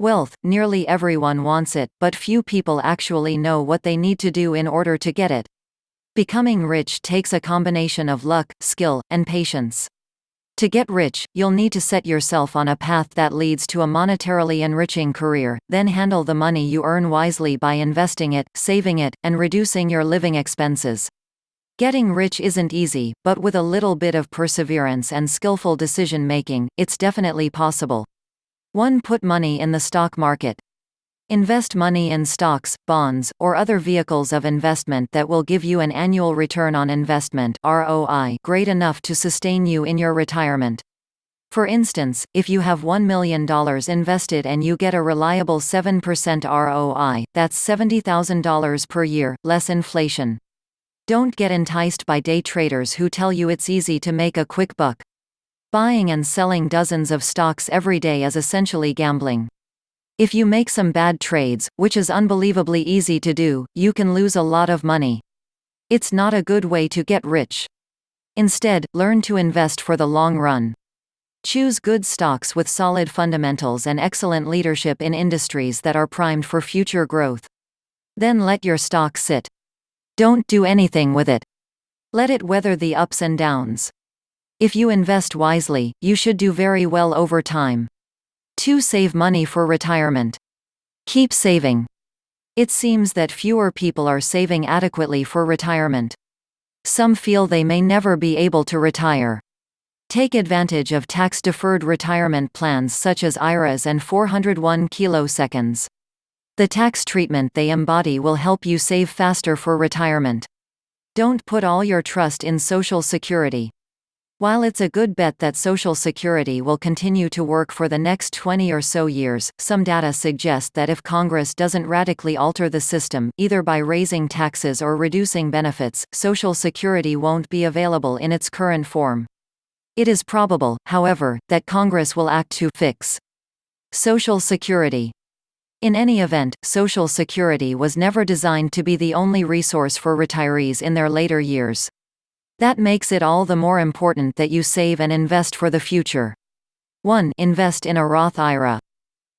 Wealth, nearly everyone wants it, but few people actually know what they need to do in order to get it. Becoming rich takes a combination of luck, skill, and patience. To get rich, you'll need to set yourself on a path that leads to a monetarily enriching career, then handle the money you earn wisely by investing it, saving it, and reducing your living expenses. Getting rich isn't easy, but with a little bit of perseverance and skillful decision-making, it's definitely possible. 1. Put money in the stock market. Invest money in stocks, bonds, or other vehicles of investment that will give you an annual return on investment (ROI) great enough to sustain you in your retirement. For instance, if you have $1 million invested and you get a reliable 7% ROI, that's $70,000 per year, less inflation. Don't get enticed by day traders who tell you it's easy to make a quick buck. Buying and selling dozens of stocks every day is essentially gambling. If you make some bad trades, which is unbelievably easy to do, you can lose a lot of money. It's not a good way to get rich. Instead, learn to invest for the long run. Choose good stocks with solid fundamentals and excellent leadership in industries that are primed for future growth. Then let your stock sit. Don't do anything with it. Let it weather the ups and downs. If you invest wisely, you should do very well over time. 2. Save money for retirement. Keep saving. It seems that fewer people are saving adequately for retirement. Some feel they may never be able to retire. Take advantage of tax-deferred retirement plans such as IRAs and 401 kiloseconds. The tax treatment they embody will help you save faster for retirement. Don't put all your trust in Social Security. While it's a good bet that Social Security will continue to work for the next 20 or so years, some data suggest that if Congress doesn't radically alter the system, either by raising taxes or reducing benefits, Social Security won't be available in its current form. It is probable, however, that Congress will act to fix Social Security. In any event, Social Security was never designed to be the only resource for retirees in their later years. That makes it all the more important that you save and invest for the future. 1. Invest in a Roth IRA.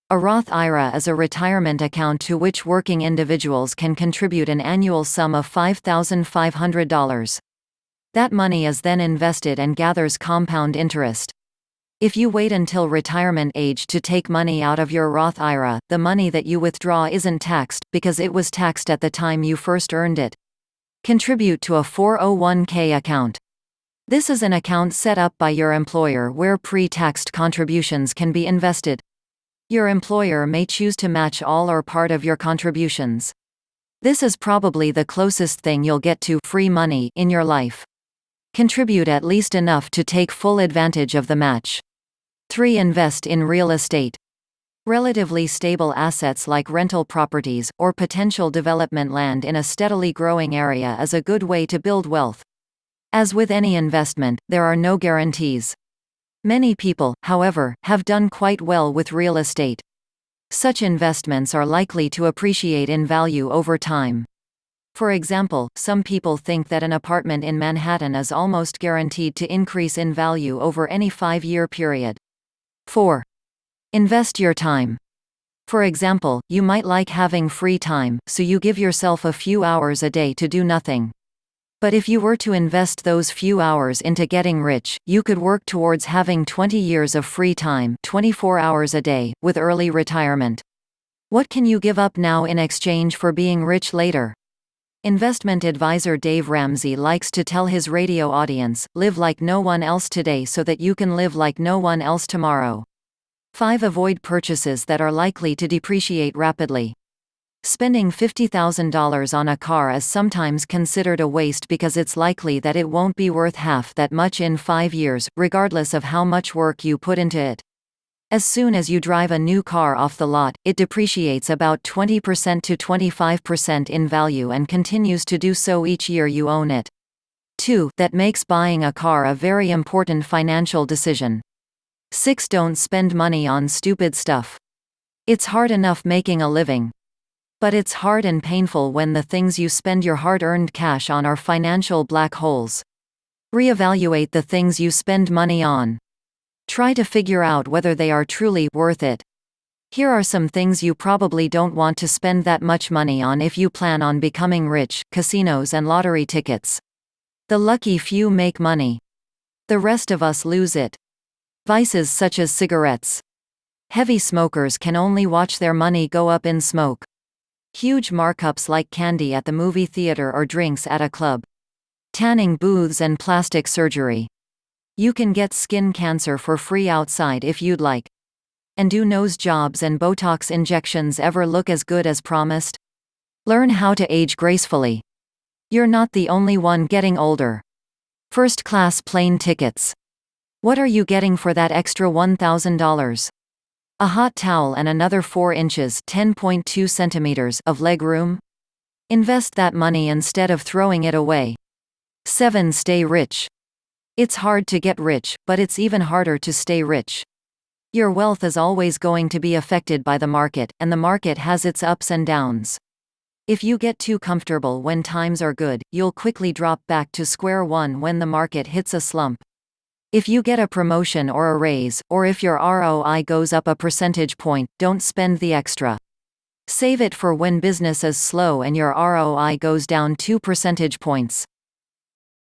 A Roth IRA is a retirement account to which working individuals can contribute an annual sum of $5,500. That money is then invested and gathers compound interest. If you wait until retirement age to take money out of your Roth IRA, the money that you withdraw isn't taxed, because it was taxed at the time you first earned it. Contribute to a 401k account. This is an account set up by your employer where pre-taxed contributions can be invested. Your employer may choose to match all or part of your contributions. This is probably the closest thing you'll get to free money in your life. Contribute at least enough to take full advantage of the match. 3. Invest in real estate. Relatively stable assets like rental properties, or potential development land in a steadily growing area is a good way to build wealth. As with any investment, there are no guarantees. Many people, however, have done quite well with real estate. Such investments are likely to appreciate in value over time. For example, some people think that an apartment in Manhattan is almost guaranteed to increase in value over any 5-year period. 4. Invest your time. For example, you might like having free time, so you give yourself a few hours a day to do nothing. But if you were to invest those few hours into getting rich, you could work towards having 20 years of free time, 24 hours a day, with early retirement. What can you give up now in exchange for being rich later? Investment advisor Dave Ramsey likes to tell his radio audience, live like no one else today so that you can live like no one else tomorrow. 5. Avoid purchases that are likely to depreciate rapidly. Spending $50,000 on a car is sometimes considered a waste because it's likely that it won't be worth half that much in 5 years, regardless of how much work you put into it. As soon as you drive a new car off the lot, it depreciates about 20% to 25% in value and continues to do so each year you own it. 2. That makes buying a car a very important financial decision. 6. Don't spend money on stupid stuff. It's hard enough making a living. But it's hard and painful when the things you spend your hard-earned cash on are financial black holes. Reevaluate the things you spend money on. Try to figure out whether they are truly worth it. Here are some things you probably don't want to spend that much money on if you plan on becoming rich: casinos and lottery tickets. The lucky few make money. The rest of us lose it. Vices such as cigarettes. Heavy smokers can only watch their money go up in smoke. Huge markups like candy at the movie theater or drinks at a club. Tanning booths and plastic surgery. You can get skin cancer for free outside if you'd like. And do nose jobs and Botox injections ever look as good as promised? Learn how to age gracefully. You're not the only one getting older. First-class plane tickets. What are you getting for that extra $1,000? A hot towel and another 4 inches (10.2 centimeters) of leg room? Invest that money instead of throwing it away. 7. Stay rich. It's hard to get rich, but it's even harder to stay rich. Your wealth is always going to be affected by the market, and the market has its ups and downs. If you get too comfortable when times are good, you'll quickly drop back to square one when the market hits a slump. If you get a promotion or a raise, or if your ROI goes up a percentage point, don't spend the extra. Save it for when business is slow and your ROI goes down 2 percentage points.